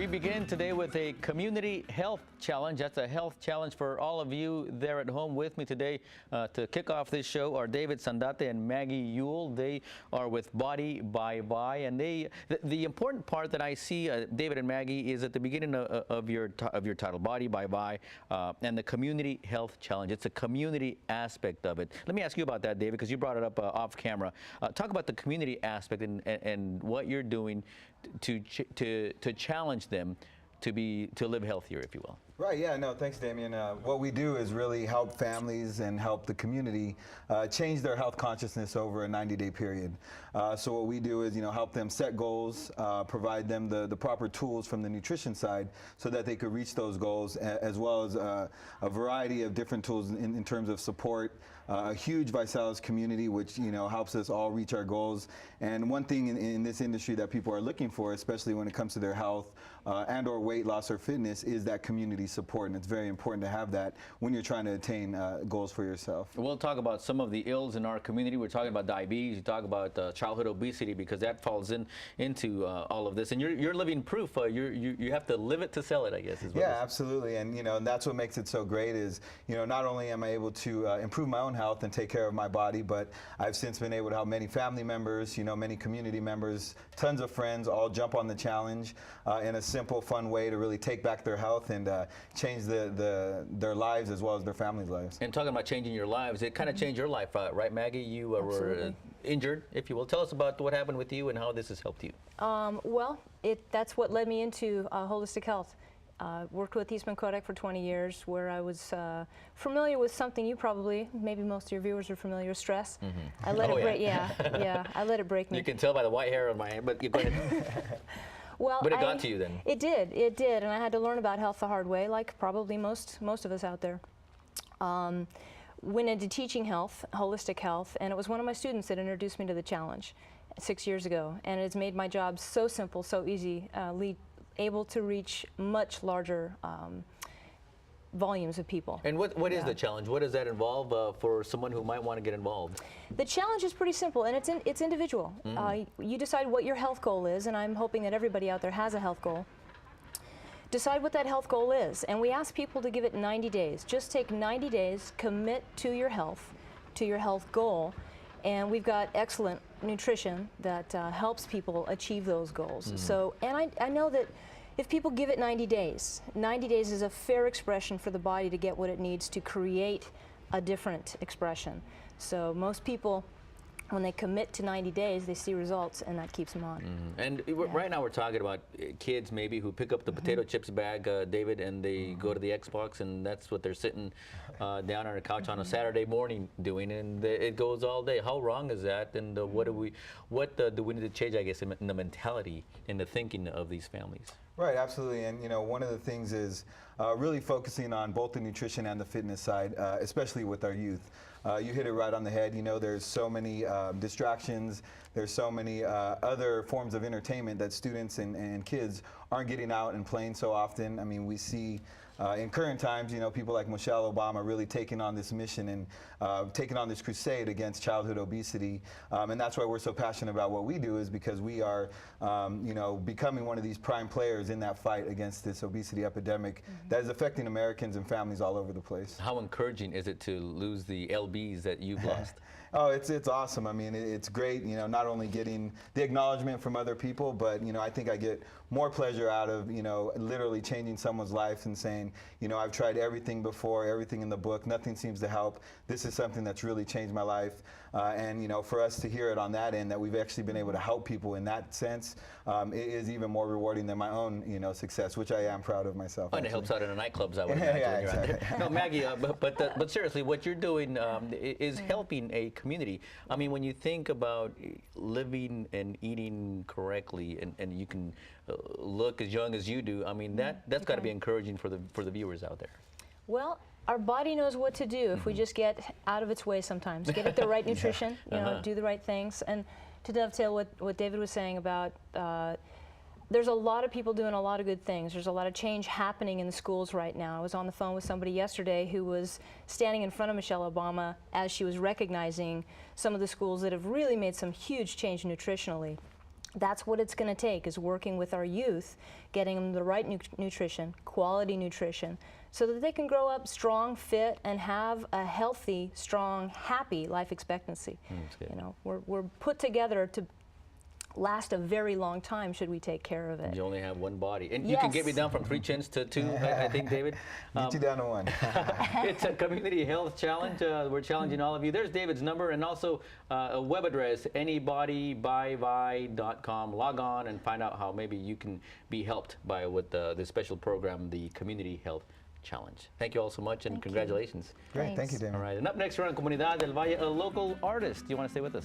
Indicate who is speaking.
Speaker 1: We begin today with a community health challenge. That's a health challenge for all of you there at home. With me today to kick off this show are David Sandate and Maggie Yule. They are with Body by Vi, and the important part that I see, David and Maggie, is at the beginning of your title, Body by Vi, and the community health challenge. It's a community aspect of it. Let me ask you about that, David, because you brought it up off camera. Talk about the community aspect and what you're doing to challenge them to live healthier, if you will.
Speaker 2: Right, yeah, no, thanks, Damien. What we do is really help families and help the community change their health consciousness over a 90-day period. So what we do is, help them set goals, provide them the proper tools from the nutrition side so that they could reach those goals, as well as a variety of different tools in terms of support, a huge ViSalus community, which, helps us all reach our goals. And one thing in this industry that people are looking for, especially when it comes to their health and or weight loss or fitness, is that community support, and it's very important to have that when you're trying to attain goals for yourself.
Speaker 1: We'll talk about some of the ills in our community. We're talking about diabetes. You talk about childhood obesity, because that falls into all of this. And you're living proof. You have to live it to sell it, I guess. Is what
Speaker 2: yeah, absolutely. And that's what makes it so great is not only am I able to improve my own health and take care of my body, but I've since been able to help many family members, many community members, tons of friends all jump on the challenge in a simple, fun way to really take back their health and change their lives as well as their families' lives.
Speaker 1: And talking about changing your lives, it kind of changed your life, right, Maggie? You were injured, if you will. Tell us about what happened with you and how this has helped you.
Speaker 3: Well, that's what led me into holistic health. Worked with Eastman Kodak for 20 years, where I was familiar with something you probably, maybe most of your viewers are familiar with, stress. Mm-hmm. I let it break, yeah, I let it break me.
Speaker 1: You can tell by the white hair on my head, but go ahead.
Speaker 3: Well,
Speaker 1: but it got to you then.
Speaker 3: It did, and I had to learn about health the hard way, like probably most of us out there. Went into teaching health, holistic health, and it was one of my students that introduced me to the challenge 6 years ago, and it's made my job so simple, so easy, able to reach much larger volumes of people.
Speaker 1: And what is the challenge? What does that involve for someone who might want to get involved?
Speaker 3: The challenge is pretty simple, and it's individual. You decide what your health goal is, and I'm hoping that everybody out there has a health goal. Decide what that health goal is, and we ask people to give it 90 days. Just take 90 days, commit to your health goal, and we've got excellent nutrition that helps people achieve those goals. So, and I know that if people give it 90 days is a fair expression for the body to get what it needs to create a different expression. So most people, when they commit to 90 days, they see results, and that keeps them on.
Speaker 1: And right now we're talking about kids maybe who pick up the potato chips bag, David, and they go to the Xbox, and that's what they're sitting down on a couch on a Saturday morning doing, and it goes all day. How wrong is that? And what do we need to change, I guess, in the mentality and the thinking of these families?
Speaker 2: Right, absolutely. And one of the things is really focusing on both the nutrition and the fitness side, especially with our youth. You hit it right on the head. There's so many distractions. There's so many other forms of entertainment that students and kids aren't getting out and playing so often. I mean, we see in current times, people like Michelle Obama really taking on this mission and taking on this crusade against childhood obesity. And that's why we're so passionate about what we do, is because we are, becoming one of these prime players in that fight against this obesity epidemic that is affecting Americans and families all over the place.
Speaker 1: How encouraging is it to lose the LBs that you've lost?
Speaker 2: Oh, it's awesome. I mean, it's great, not only getting the acknowledgement from other people, but, I think I get more pleasure out of, literally changing someone's life and saying, I've tried everything before, everything in the book, nothing seems to help. This is something that's really changed my life. And, for us to hear it on that end, that we've actually been able to help people in that sense, it is even more rewarding than my own, success, which I am proud of myself.
Speaker 1: And it helps out in the nightclubs, I would imagine.
Speaker 2: Yeah, exactly.
Speaker 1: No, Maggie, but seriously, what you're doing is helping a community. I mean, when you think about living and eating correctly, and you can look as young as you do, I mean, that's got to be encouraging for the viewers out there.
Speaker 3: Well, our body knows what to do if we just get out of its way sometimes. Get it the right nutrition, do the right things. And to dovetail what David was saying about there's a lot of people doing a lot of good things. There's a lot of change happening in the schools right now. I was on the phone with somebody yesterday who was standing in front of Michelle Obama as she was recognizing some of the schools that have really made some huge change nutritionally. That's what it's going to take, is working with our youth, getting them the right nutrition, quality nutrition, so that they can grow up strong, fit, and have a healthy, strong, happy life expectancy. You know, we're put together to last a very long time should we take care of it.
Speaker 1: You only have one body. And you can get me down from 3 chins to 2, I think, David.
Speaker 2: Get you down to 1.
Speaker 1: It's a community health challenge. We're challenging all of you. There's David's number and also a web address, anybodybyvi.com. Log on and find out how maybe you can be helped by with this special program, the Community Health Challenge. Thank you all so much, and congratulations.
Speaker 2: Great, thank you, David.
Speaker 1: All right, and up next, we're on Comunidad del Valle, a local artist. Do you want to stay with us?